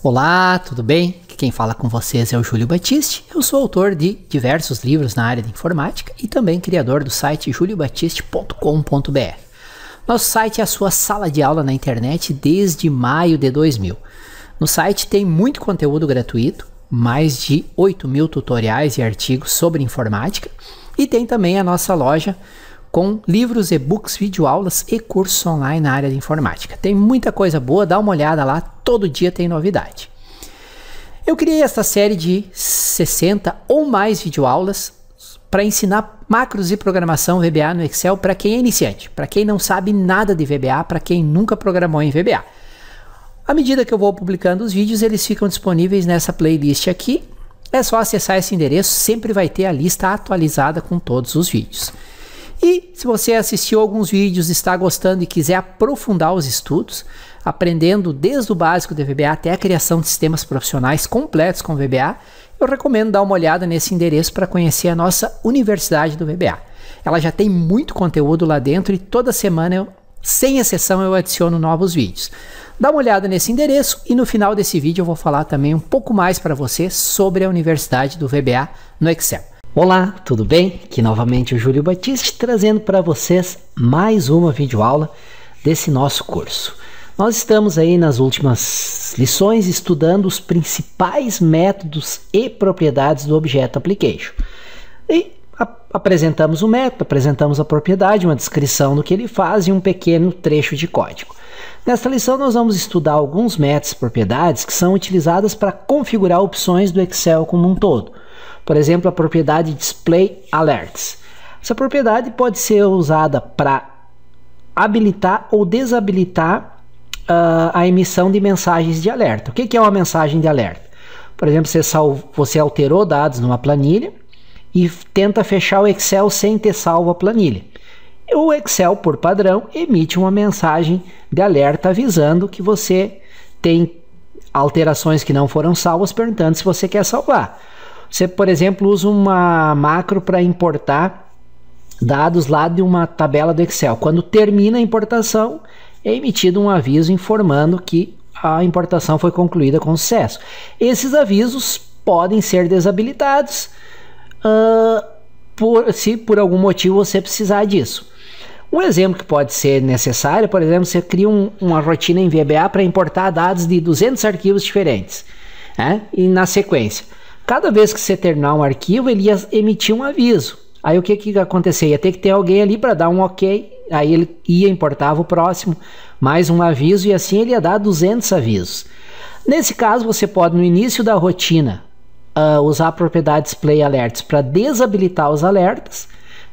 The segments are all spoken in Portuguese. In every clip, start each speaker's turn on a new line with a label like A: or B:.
A: Olá, tudo bem? Quem fala com vocês é o Júlio Batiste. Eu sou autor de diversos livros na área de informática e também criador do site juliobatiste.com.br. Nosso site é a sua sala de aula na internet desde maio de 2000. No site tem muito conteúdo gratuito, mais de 8.000 tutoriais e artigos sobre informática, e tem também a nossa loja com livros, e-books, videoaulas e cursos online na área de informática. Tem muita coisa boa, dá uma olhada lá, todo dia tem novidade. Eu criei esta série de 60 ou mais videoaulas para ensinar macros e programação VBA no Excel para quem é iniciante, para quem não sabe nada de VBA, para quem nunca programou em VBA. À medida que eu vou publicando os vídeos, eles ficam disponíveis nessa playlist aqui. É só acessar esse endereço, sempre vai ter a lista atualizada com todos os vídeos. E se você assistiu alguns vídeos, está gostando e quiser aprofundar os estudos, aprendendo desde o básico de VBA até a criação de sistemas profissionais completos com VBA, eu recomendo dar uma olhada nesse endereço para conhecer a nossa Universidade do VBA. Ela já tem muito conteúdo lá dentro e toda semana, sem exceção, eu adiciono novos vídeos. Dá uma olhada nesse endereço e no final desse vídeo eu vou falar também um pouco mais para você sobre a Universidade do VBA no Excel. Olá, tudo bem? Aqui novamente o Júlio Batiste trazendo para vocês mais uma videoaula desse nosso curso. Nós estamos aí nas últimas lições estudando os principais métodos e propriedades do Object Application. E apresentamos o método, apresentamos a propriedade, uma descrição do que ele faz e um pequeno trecho de código. Nesta lição nós vamos estudar alguns métodos e propriedades que são utilizadas para configurar opções do Excel como um todo. Por exemplo, a propriedade Display Alerts. Essa propriedade pode ser usada para habilitar ou desabilitar a emissão de mensagens de alerta. O que é uma mensagem de alerta? Por exemplo, você alterou dados numa planilha e tenta fechar o Excel sem ter salvo a planilha. O Excel, por padrão, emite uma mensagem de alerta avisando que você tem alterações que não foram salvas, perguntando se você quer salvar. Você, por exemplo, usa uma macro para importar dados lá de uma tabela do Excel. Quando termina a importação, é emitido um aviso informando que a importação foi concluída com sucesso. Esses avisos podem ser desabilitados se por algum motivo você precisar disso. Um exemplo que pode ser necessário, por exemplo, você cria uma rotina em VBA para importar dados de 200 arquivos diferentes, né? E na sequência, cada vez que você terminar um arquivo, ele ia emitir um aviso. Aí o que ia acontecer? Ia ter que ter alguém ali para dar um ok, aí ele ia importar o próximo, mais um aviso, e assim ele ia dar 200 avisos. Nesse caso, você pode, no início da rotina, usar a propriedade Display Alerts para desabilitar os alertas.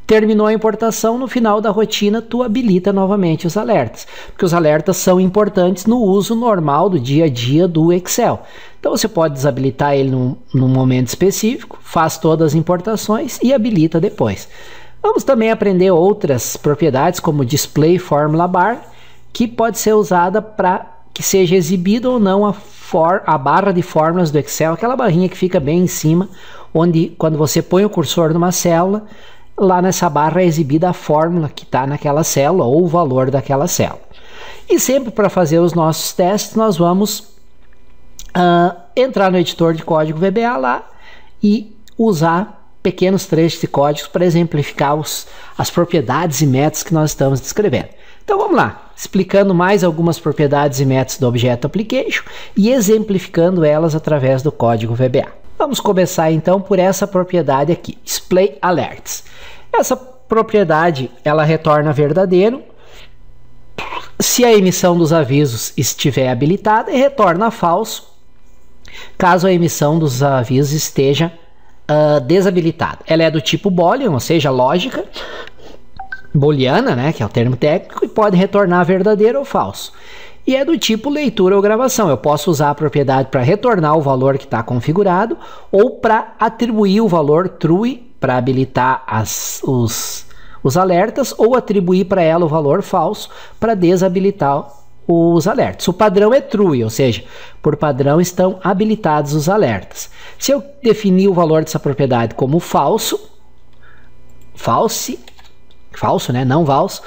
A: Terminou a importação, no final da rotina, tu habilita novamente os alertas, porque os alertas são importantes no uso normal do dia a dia do Excel. Então você pode desabilitar ele num momento específico, faz todas as importações e habilita depois. Vamos também aprender outras propriedades, como Display Formula Bar, que pode ser usada para que seja exibida ou não a barra de fórmulas do Excel, aquela barrinha que fica bem em cima, onde quando você põe o cursor numa célula, lá nessa barra é exibida a fórmula que está naquela célula ou o valor daquela célula. E sempre para fazer os nossos testes, nós vamos entrar no editor de código VBA lá e usar pequenos trechos de códigos para exemplificar as propriedades e métodos que nós estamos descrevendo. Então vamos lá, explicando mais algumas propriedades e métodos do Object Application e exemplificando elas através do código VBA. Vamos começar então por essa propriedade aqui, Display Alerts. Essa propriedade ela retorna verdadeiro se a emissão dos avisos estiver habilitada e retorna falso caso a emissão dos avisos esteja desabilitada. Ela é do tipo Boolean, ou seja, lógica booleana, né, que é o termo técnico, e pode retornar verdadeiro ou falso. E é do tipo leitura ou gravação. Eu posso usar a propriedade para retornar o valor que está configurado ou para atribuir o valor true para habilitar os alertas ou atribuir para ela o valor falso para desabilitar os alertas. O padrão é true, ou seja, por padrão estão habilitados os alertas. Se eu definir o valor dessa propriedade como falso, né, não falso,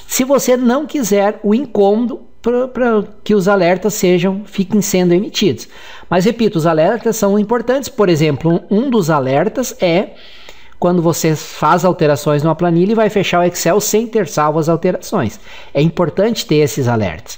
A: se você não quiser o incômodo para que os alertas fiquem sendo emitidos. Mas repito, os alertas são importantes. Por exemplo, um dos alertas é quando você faz alterações numa planilha e vai fechar o Excel sem ter salvo as alterações. É importante ter esses alertas.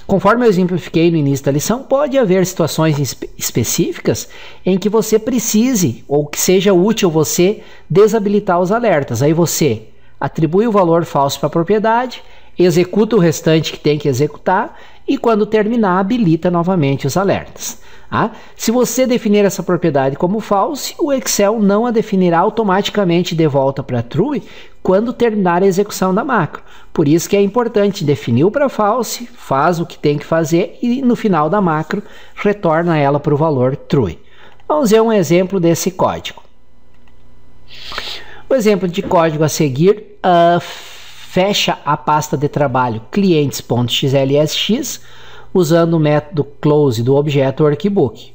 A: Conforme eu exemplifiquei no início da lição, pode haver situações específicas em que você precise ou que seja útil você desabilitar os alertas. Aí você atribui o valor falso para a propriedade, executa o restante que tem que executar e quando terminar habilita novamente os alertas. Se você definir essa propriedade como false, o Excel não a definirá automaticamente de volta para true quando terminar a execução da macro. Por isso que é importante definir para false, faz o que tem que fazer e no final da macro retorna ela para o valor true. Vamos ver um exemplo desse código. O exemplo de código a seguir fecha a pasta de trabalho clientes.xlsx usando o método close do objeto workbook.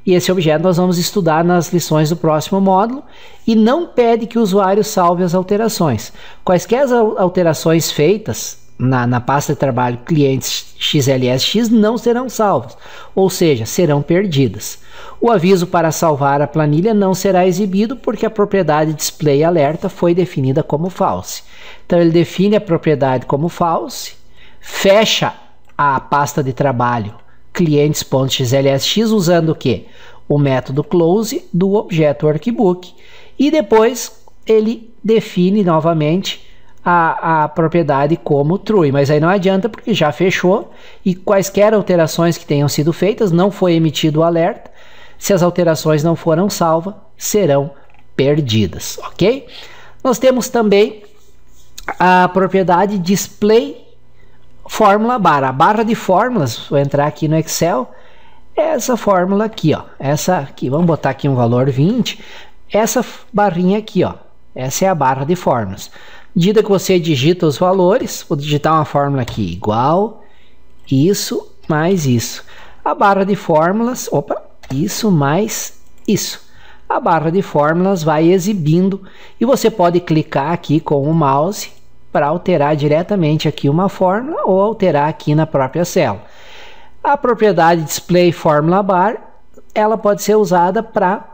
A: E esse objeto nós vamos estudar nas lições do próximo módulo e não pede que o usuário salve as alterações. Quaisquer alterações feitas na pasta de trabalho clientes.xlsx não serão salvas, ou seja, serão perdidas. O aviso para salvar a planilha não será exibido porque a propriedade display alerta foi definida como false. Então ele define a propriedade como false, fecha a pasta de trabalho clientes.xlsx usando o quê? O método close do objeto workbook e depois ele define novamente a propriedade como true, mas aí não adianta porque já fechou e quaisquer alterações que tenham sido feitas, não foi emitido o alerta, se as alterações não foram salvas, serão perdidas, ok? Nós temos também a propriedade display fórmula bar, a barra de fórmulas, vou entrar aqui no Excel, essa fórmula aqui, ó, essa aqui, vamos botar aqui um valor 20, essa barrinha aqui, ó, essa é a barra de fórmulas. À medida que você digita os valores, vou digitar uma fórmula aqui, igual, isso mais isso. A barra de fórmulas, isso mais isso. A barra de fórmulas vai exibindo e você pode clicar aqui com o mouse para alterar diretamente aqui uma fórmula ou alterar aqui na própria célula. A propriedade display formula bar, ela pode ser usada para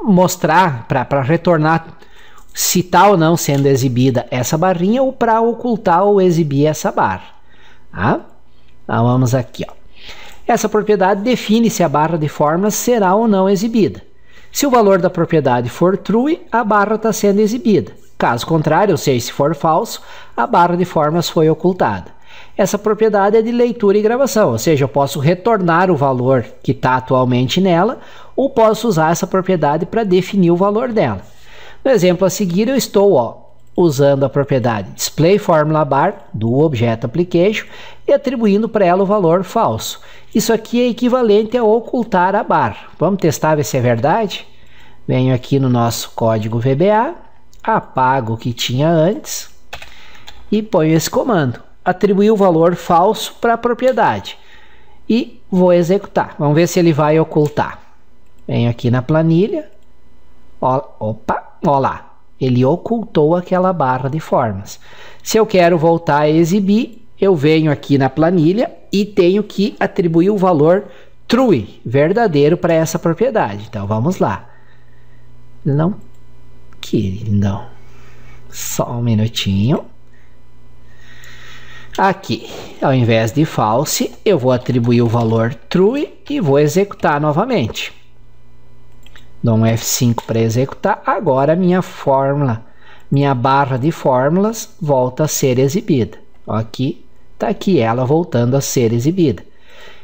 A: mostrar, para retornar se está ou não sendo exibida essa barrinha ou para ocultar ou exibir essa barra. Então, vamos aqui, ó. Essa propriedade define se a barra de fórmulas será ou não exibida. Se o valor da propriedade for true, a barra está sendo exibida. Caso contrário, ou seja, se for falso, a barra de fórmulas foi ocultada. Essa propriedade é de leitura e gravação, ou seja, eu posso retornar o valor que está atualmente nela ou posso usar essa propriedade para definir o valor dela. No exemplo a seguir, eu estou usando a propriedade display formula bar do objeto application e atribuindo para ela o valor falso. Isso aqui é equivalente a ocultar a barra. Vamos testar ver se é verdade? Venho aqui no nosso código VBA, apago o que tinha antes e ponho esse comando. Atribuir o valor falso para a propriedade e vou executar. Vamos ver se ele vai ocultar. Venho aqui na planilha. Olha lá, ele ocultou aquela barra de formas. Se eu quero voltar a exibir, eu venho aqui na planilha e tenho que atribuir o valor true, verdadeiro, para essa propriedade. Então vamos lá. Não, querido, só um minutinho. Aqui, ao invés de false, eu vou atribuir o valor true e vou executar novamente. Dou um F5 para executar. Agora minha fórmula, minha barra de fórmulas volta a ser exibida. Aqui, está aqui ela voltando a ser exibida.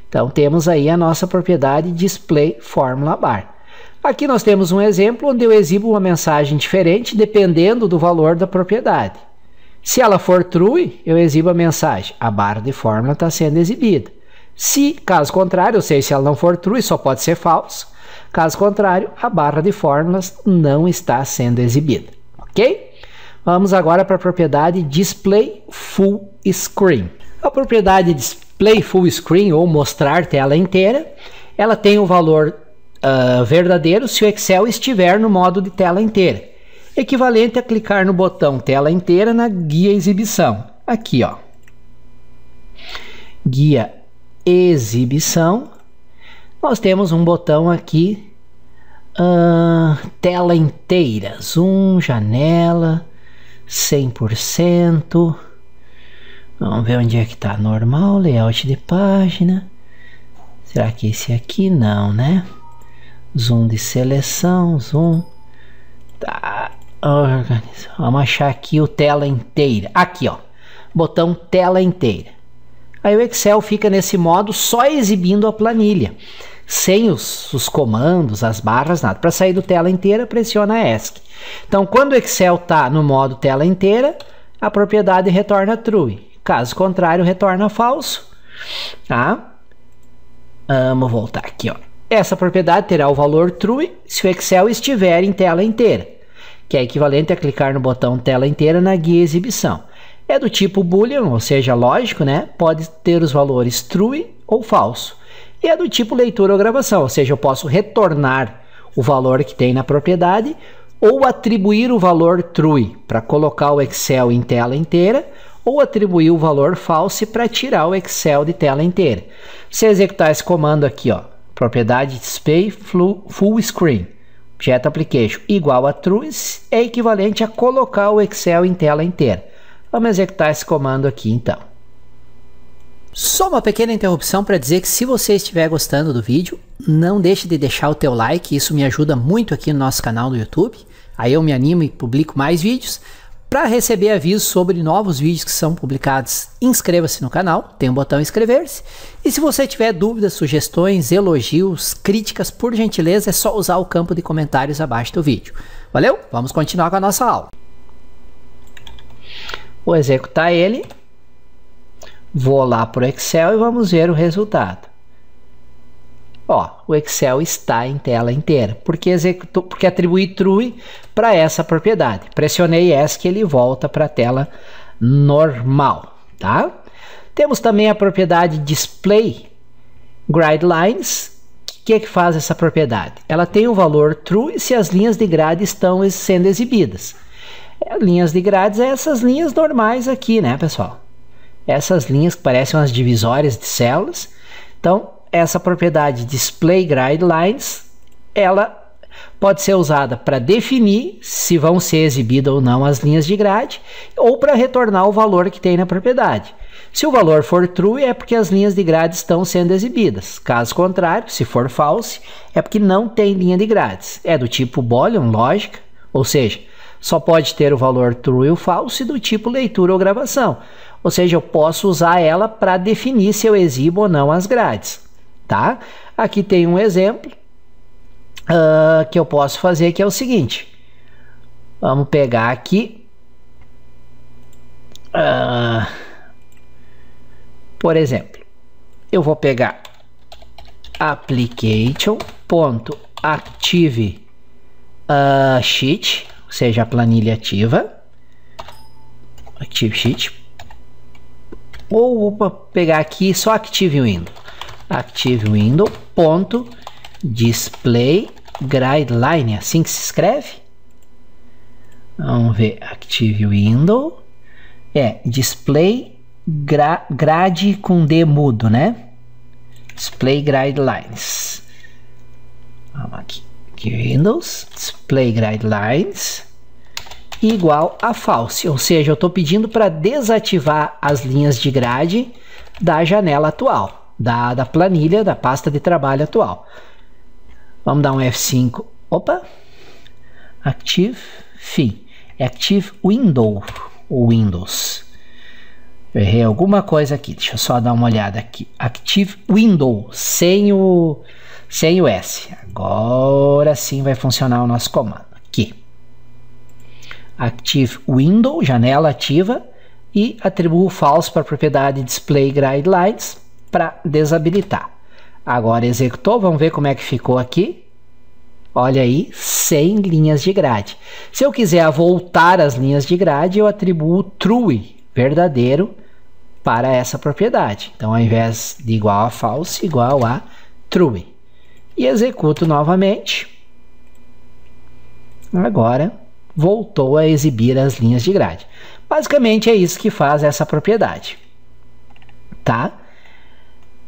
A: Então temos aí a nossa propriedade display formula bar. Aqui nós temos um exemplo onde eu exibo uma mensagem diferente dependendo do valor da propriedade. Se ela for true, eu exibo a mensagem, a barra de fórmula está sendo exibida. Se, caso contrário, ou seja, se ela não for true, só pode ser falso. Caso contrário, a barra de fórmulas não está sendo exibida. Ok? Vamos agora para a propriedade display full screen. A propriedade display full screen, ou mostrar tela inteira, ela tem o valor verdadeiro se o Excel estiver no modo de tela inteira. Equivalente a clicar no botão tela inteira na guia exibição. Aqui, ó. guia exibição, nós temos um botão aqui, tela inteira, zoom, janela, 100%. Vamos ver onde é que está normal, layout de página. Será que esse aqui não, né? Zoom de seleção, zoom. Tá. Vamos achar aqui o tela inteira. Aqui, ó. Botão tela inteira. Aí o Excel fica nesse modo só exibindo a planilha. Sem os comandos, as barras, nada. Para sair do tela inteira, pressiona ESC. Então, quando o Excel está no modo tela inteira, a propriedade retorna true. Caso contrário, retorna falso. Tá? Vamos voltar aqui, ó. Essa propriedade terá o valor true se o Excel estiver em tela inteira, que é equivalente a clicar no botão tela inteira na guia exibição. É do tipo boolean, ou seja, lógico, né? Pode ter os valores true ou falso. E é do tipo leitura ou gravação, ou seja, eu posso retornar o valor que tem na propriedade ou atribuir o valor true para colocar o Excel em tela inteira, ou atribuir o valor false para tirar o Excel de tela inteira. Se executar esse comando aqui, ó, propriedade display full screen, objeto application igual a true, é equivalente a colocar o Excel em tela inteira. Vamos executar esse comando aqui então. Só uma pequena interrupção para dizer que se você estiver gostando do vídeo, não deixe de deixar o teu like, isso me ajuda muito aqui no nosso canal do YouTube. Aí eu me animo e publico mais vídeos. Para receber avisos sobre novos vídeos que são publicados, inscreva-se no canal, tem um botão inscrever-se. E se você tiver dúvidas, sugestões, elogios, críticas, por gentileza, é só usar o campo de comentários abaixo do vídeo. Valeu? Vamos continuar com a nossa aula. Vou executar ele. Vou lá para o Excel e vamos ver o resultado. Ó, o Excel está em tela inteira, porque atribuí true para essa propriedade. Pressionei ESC, ele volta para a tela normal, tá? Temos também a propriedade display guidelines. O que é que faz essa propriedade? Ela tem o valor true se as linhas de grade estão sendo exibidas. Linhas de grades é essas linhas normais aqui, né, pessoal? Essas linhas que parecem umas divisórias de células. Então, essa propriedade display guidelines, ela pode ser usada para definir se vão ser exibidas ou não as linhas de grade, ou para retornar o valor que tem na propriedade. Se o valor for true, é porque as linhas de grade estão sendo exibidas. Caso contrário, se for false, é porque não tem linha de grades. É do tipo boolean, lógica, ou seja, só pode ter o valor true ou false do tipo leitura ou gravação. Ou seja, eu posso usar ela para definir se eu exibo ou não as grades. Tá? Aqui tem um exemplo que eu posso fazer, que é o seguinte. Vamos pegar aqui. Por exemplo, eu vou pegar application.active sheet, ou seja, a planilha ativa. Active sheet. Ou vou pegar aqui só Active Window. Active Window ponto display guideline, assim que se escreve. Vamos ver, Active Window display grade com D mudo, né? Display guidelines. Vamos aqui, Windows display guidelines igual a false, ou seja, eu estou pedindo para desativar as linhas de grade da janela atual, da planilha, da pasta de trabalho atual. Vamos dar um F5, opa, Active, fim, Active Window, ou Windows. Eu errei alguma coisa aqui, deixa eu só dar uma olhada aqui, Active Window, sem o S, agora sim vai funcionar o nosso comando, aqui. Active Window, janela ativa, e atribuo false para a propriedade Display Guidelines para desabilitar. Agora executou, vamos ver como é que ficou aqui. Olha aí, sem linhas de grade. Se eu quiser voltar as linhas de grade, eu atribuo true, verdadeiro, para essa propriedade. Então, ao invés de igual a false, igual a true. E executo novamente. Agora voltou a exibir as linhas de grade. Basicamente é isso que faz essa propriedade, tá?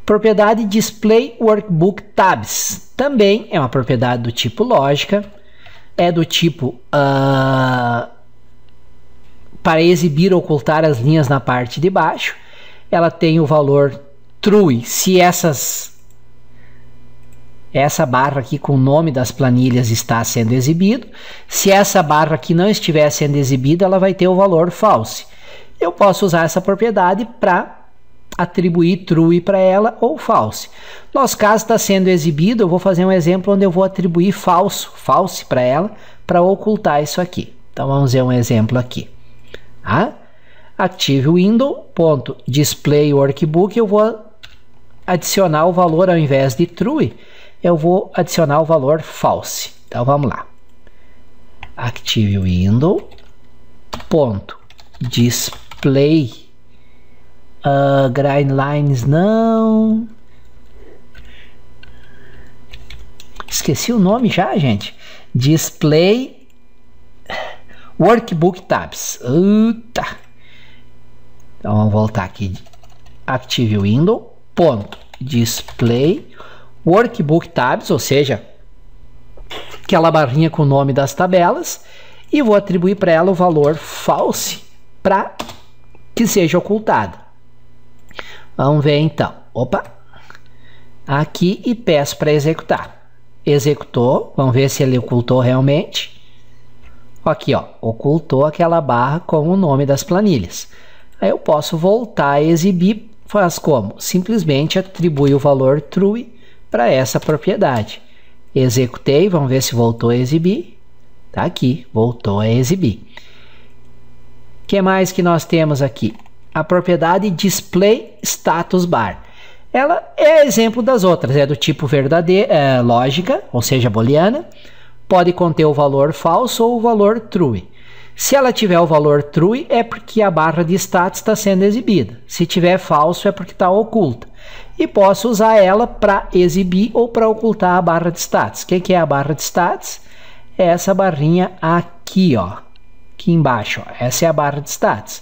A: Propriedade Display Workbook Tabs. Também é uma propriedade do tipo lógica. É do tipo para exibir ou ocultar as linhas na parte de baixo. Ela tem o valor true se essa barra aqui com o nome das planilhas está sendo exibido. Se essa barra aqui não estiver sendo exibida, ela vai ter o valor false. Eu posso usar essa propriedade para atribuir true para ela ou false. Nosso caso está sendo exibido, eu vou fazer um exemplo onde eu vou atribuir false para ela, para ocultar isso aqui. Então vamos ver um exemplo aqui. Active window.display workbook, eu vou adicionar o valor, ao invés de true, eu vou adicionar o valor false. Então vamos lá. Active window.display guidelines não. Esqueci o nome já, gente. Display Workbook Tabs. Então vamos voltar aqui. Active window.display Workbook Tabs, ou seja, aquela barrinha com o nome das tabelas, e vou atribuir para ela o valor false para que seja ocultada. Vamos ver então. Aqui e peço para executar. Executou. Vamos ver se ele ocultou realmente. Aqui, ocultou aquela barra com o nome das planilhas. Aí eu posso voltar a exibir. Faz como? Simplesmente atribui o valor true para essa propriedade. Executei. Vamos ver se voltou a exibir. Tá aqui. Voltou a exibir. O que mais que nós temos aqui? A propriedade Display Status Bar. Ela é exemplo das outras, é do tipo verdadeira, lógica, ou seja, booleana. Pode conter o valor falso ou o valor true. Se ela tiver o valor true, é porque a barra de status está sendo exibida. Se tiver falso, é porque está oculta. E posso usar ela para exibir ou para ocultar a barra de status. O que é a barra de status? É essa barrinha aqui, aqui embaixo. Essa é a barra de status.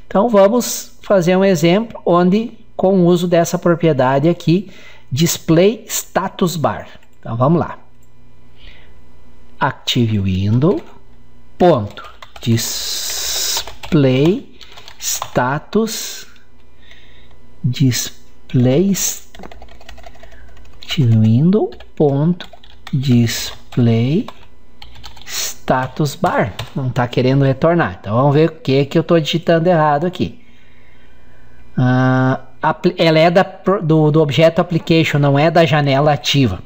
A: Então vamos fazer um exemplo onde, com o uso dessa propriedade aqui, Display Status Bar. Então vamos lá. Active window.display status active window.display status bar. Não está querendo retornar. Então vamos ver o que eu estou digitando errado aqui. Ela é do objeto application, não é da janela ativa.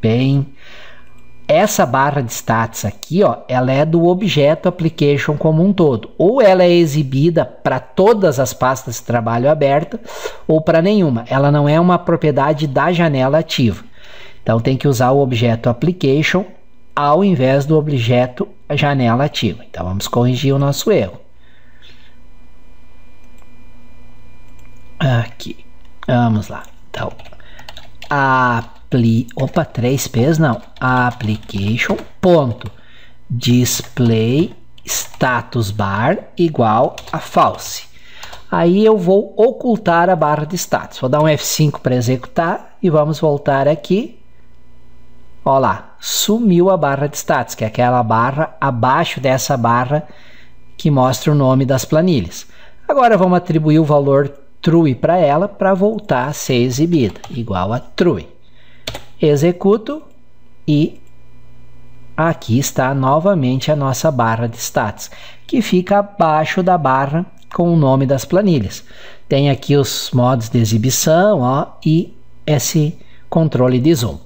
A: Bem, essa barra de status aqui, ela é do objeto application como um todo. Ou ela é exibida para todas as pastas de trabalho abertas, ou para nenhuma. Ela não é uma propriedade da janela ativa. Então tem que usar o objeto application ao invés do objeto janela ativa. Então vamos corrigir o nosso erro. Aqui, vamos lá. Então, três P's não. Application.display status bar igual a false. Aí eu vou ocultar a barra de status. Vou dar um F5 para executar e vamos voltar aqui. Olha lá, sumiu a barra de status, que é aquela barra abaixo dessa barra que mostra o nome das planilhas. Agora vamos atribuir o valor true para ela para voltar a ser exibida, igual a true. Executo e aqui está novamente a nossa barra de status, que fica abaixo da barra com o nome das planilhas. Tem aqui os modos de exibição e esse controle de zoom.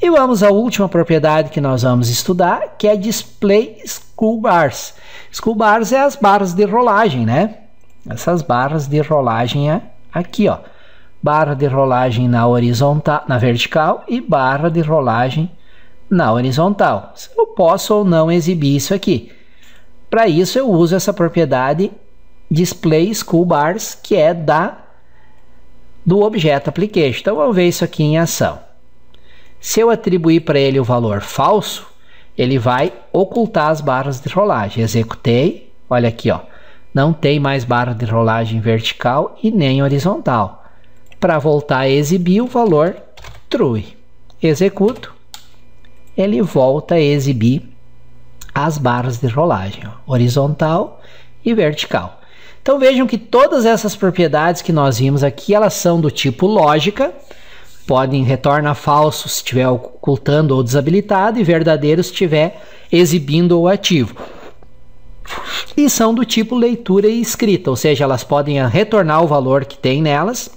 A: E vamos à última propriedade que nós vamos estudar, que é Display Scroll Bars. Scroll Bars é as barras de rolagem, né? Essas barras de rolagem aqui, barra de rolagem na horizontal, na vertical e barra de rolagem na horizontal. Eu posso ou não exibir isso aqui. Para isso eu uso essa propriedade Display Scroll Bars, que é do objeto application. Então vamos ver isso aqui em ação. Se eu atribuir para ele o valor falso, ele vai ocultar as barras de rolagem. Executei, olha aqui, não tem mais barra de rolagem vertical e nem horizontal. para voltar a exibir o valor true. Executo, ele volta a exibir as barras de rolagem, ó, horizontal e vertical. Então vejam que todas essas propriedades que nós vimos aqui, elas são do tipo lógica, podem retornar falso se estiver ocultando ou desabilitado, e verdadeiro se estiver exibindo ou ativo. E são do tipo leitura e escrita, ou seja, elas podem retornar o valor que tem nelas,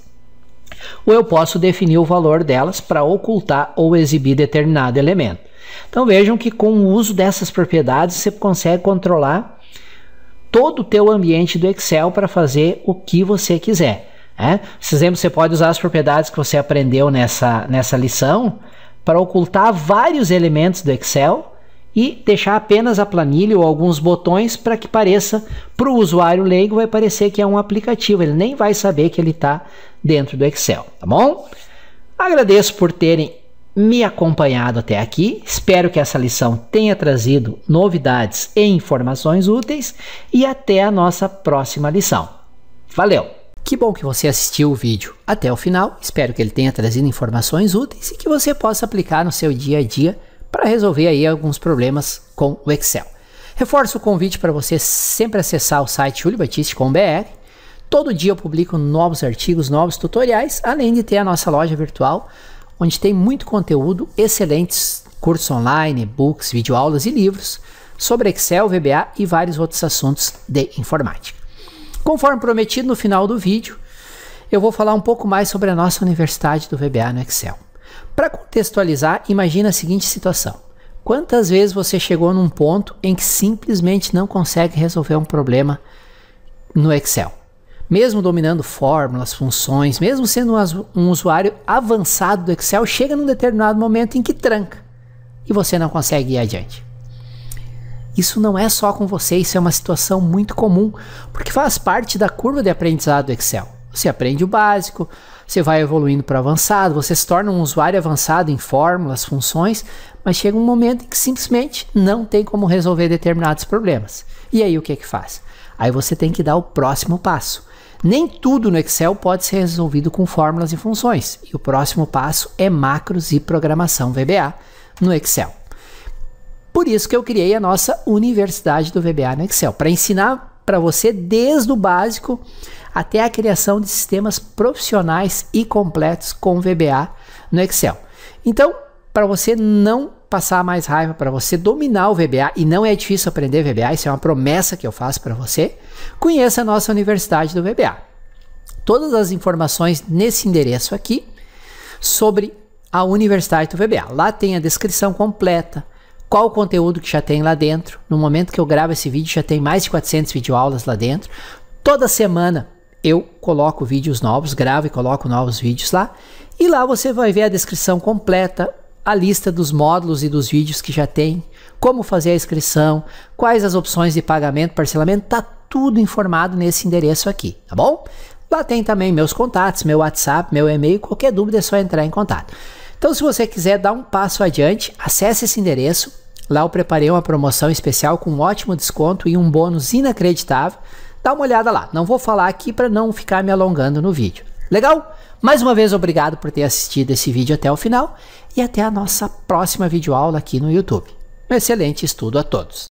A: ou eu posso definir o valor delas para ocultar ou exibir determinado elemento. Então vejam que com o uso dessas propriedades você consegue controlar todo o teu ambiente do Excel para fazer o que você quiser. Por exemplo, você pode usar as propriedades que você aprendeu nessa lição para ocultar vários elementos do Excel e deixar apenas a planilha ou alguns botões para que pareça, para o usuário leigo, vai parecer que é um aplicativo, ele nem vai saber que ele está dentro do Excel, tá bom? Agradeço por terem me acompanhado até aqui, espero que essa lição tenha trazido novidades e informações úteis e até a nossa próxima lição. Valeu! Que bom que você assistiu o vídeo até o final, espero que ele tenha trazido informações úteis e que você possa aplicar no seu dia a dia para resolver aí alguns problemas com o Excel. Reforço o convite para você sempre acessar o site juliobatiste.com.br. Todo dia eu publico novos artigos, novos tutoriais, além de ter a nossa loja virtual, onde tem muito conteúdo, excelentes cursos online, e-books, videoaulas e livros sobre Excel, VBA e vários outros assuntos de informática. Conforme prometido, no final do vídeo, eu vou falar um pouco mais sobre a nossa Universidade do VBA no Excel. Para contextualizar, imagina a seguinte situação. Quantas vezes você chegou num ponto em que simplesmente não consegue resolver um problema no Excel? Mesmo dominando fórmulas, funções, mesmo sendo um usuário avançado do Excel, chega num determinado momento em que tranca e você não consegue ir adiante. Isso não é só com você, isso é uma situação muito comum, porque faz parte da curva de aprendizado do Excel. Você aprende o básico, você vai evoluindo para avançado, você se torna um usuário avançado em fórmulas, funções, mas chega um momento em que simplesmente não tem como resolver determinados problemas. E aí o que faz? Aí você tem que dar o próximo passo. Nem tudo no Excel pode ser resolvido com fórmulas e funções. E o próximo passo é macros e programação VBA no Excel. Por isso que eu criei a nossa Universidade do VBA no Excel, para ensinar para você desde o básico até a criação de sistemas profissionais e completos com VBA no Excel. Então, para você não passar mais raiva, para você dominar o VBA, e não é difícil aprender VBA, isso é uma promessa que eu faço para você, conheça a nossa Universidade do VBA. Todas as informações nesse endereço aqui sobre a Universidade do VBA. Lá tem a descrição completa, qual o conteúdo que já tem lá dentro. No momento que eu gravo esse vídeo já tem mais de 400 videoaulas lá dentro. Toda semana eu coloco vídeos novos, gravo e coloco novos vídeos lá. E lá você vai ver a descrição completa, a lista dos módulos e dos vídeos que já tem, como fazer a inscrição, quais as opções de pagamento, parcelamento, tá tudo informado nesse endereço aqui, tá bom? Lá tem também meus contatos, meu WhatsApp, meu e-mail, qualquer dúvida é só entrar em contato. Então se você quiser dar um passo adiante, acesse esse endereço, lá eu preparei uma promoção especial com um ótimo desconto e um bônus inacreditável. Dá uma olhada lá, não vou falar aqui para não ficar me alongando no vídeo. Legal? Mais uma vez, obrigado por ter assistido esse vídeo até o final e até a nossa próxima videoaula aqui no YouTube. Um excelente estudo a todos!